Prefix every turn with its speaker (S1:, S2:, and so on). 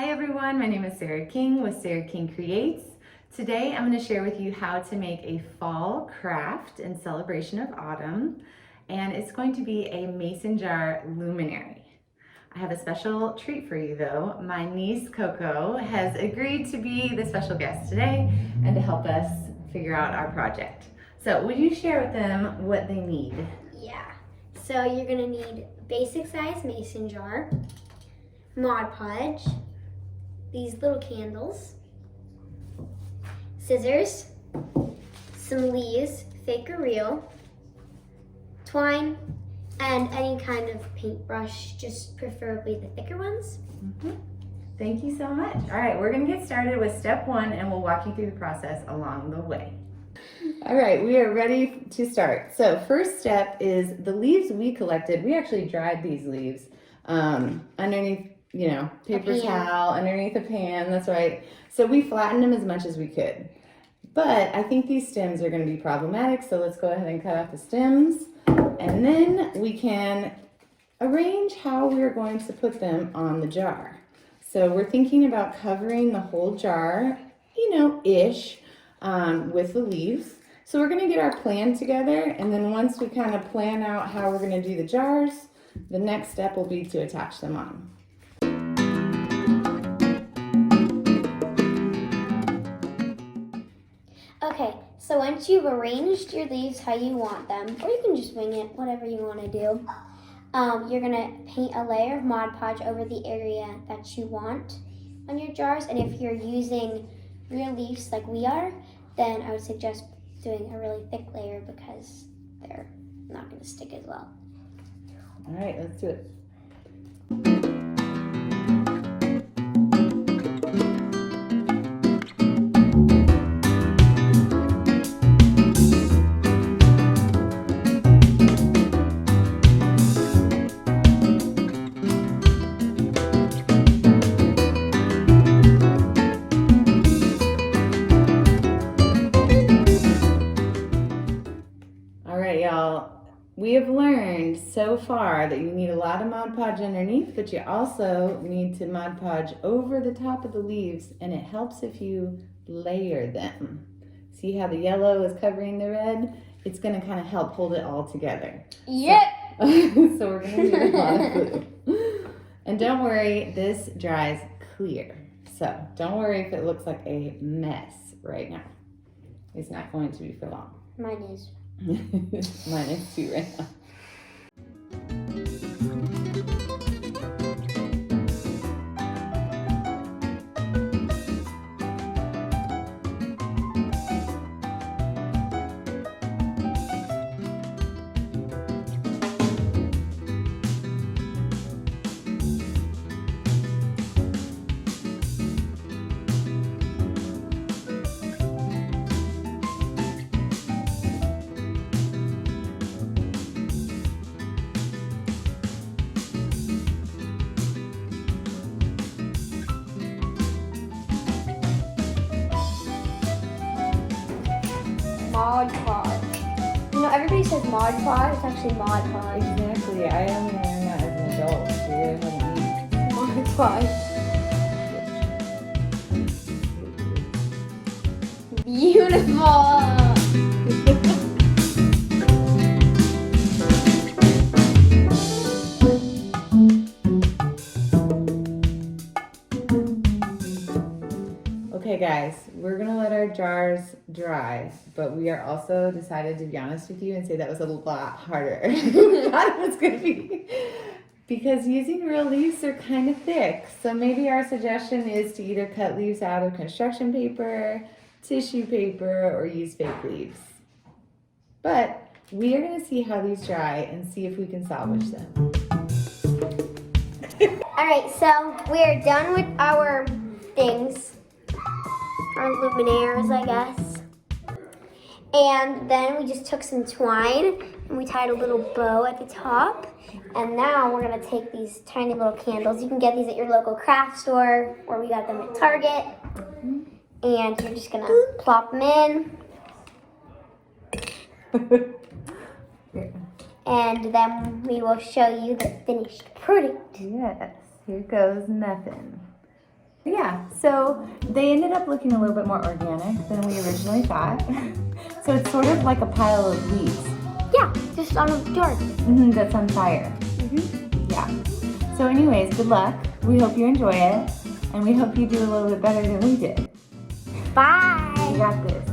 S1: Hi everyone, my name is Sarah King with Sarah King Creates. Today I'm going to share with you how to make a fall craft in celebration of autumn, and it's going to be a mason jar luminary. I have a special treat for you though. My niece Coco has agreed to be the special guest today and to help us figure out our project. So would you share with them what they need?
S2: Yeah, so you're going to need basic size mason jar, Mod Podge, these little candles, scissors, some leaves, fake or real, twine, and any kind of paintbrush, just preferably the thicker ones.
S1: Thank you so much. All right, we're gonna get started with step one and we'll walk you through the process along the way. All right, we are ready to start. So first step is the leaves we collected. We actually dried these leaves underneath, paper towel, underneath a pan, that's right. So we flattened them as much as we could. But I think these stems are gonna be problematic, so let's go ahead and cut off the stems. And then we can arrange how we're going to put them on the jar. So we're thinking about covering the whole jar, ish, with the leaves. So we're gonna get our plan together, and then once we kind of plan out how we're gonna do the jars, the next step will be to attach them on.
S2: Okay, so once you've arranged your leaves how you want them, or you can just wing it, whatever you want to do, you're going to paint a layer of Mod Podge over the area that you want on your jars. And if you're using real leaves like we are, then I would suggest doing a really thick layer because they're not going to stick as well.
S1: All right, let's do it. We have learned so far that you need a lot of Mod Podge underneath, but you also need to Mod Podge over the top of the leaves, and it helps if you layer them. See how the yellow is covering the red? It's going to kind of help hold it all together.
S2: Yep.
S1: So we're going to need a lot of glue. And don't worry, this dries clear. So don't worry if it looks like a mess right now. It's not going to be for long.
S2: Mine is.
S1: Mine is too right now.
S2: Mod Podge. Everybody says Mod Podge. It's actually Mod Podge.
S1: Exactly. I only learned that as an adult. So you're gonna
S2: Mod Podge. Beautiful.
S1: Okay guys, we're gonna let our jars dry, but we are also decided to be honest with you and say that was a lot harder than we thought it was gonna be. Because using real leaves are kind of thick. So maybe our suggestion is to either cut leaves out of construction paper, tissue paper, or use fake leaves. But we are gonna see how these dry and see if we can salvage them.
S2: All right, so we are done with our things. Our luminaires, I guess. And then we just took some twine and we tied a little bow at the top. And now we're gonna take these tiny little candles. You can get these at your local craft store, or we got them at Target. And you're just gonna plop them in. And then we will show you the finished product.
S1: Yes, here goes nothing. Yeah, so they ended up looking a little bit more organic than we originally thought. So it's sort of like a pile of leaves.
S2: Yeah, just on a dark.
S1: That's on fire. Yeah. So anyways, good luck. We hope you enjoy it. And we hope you do a little bit better than we did.
S2: Bye.
S1: You got this.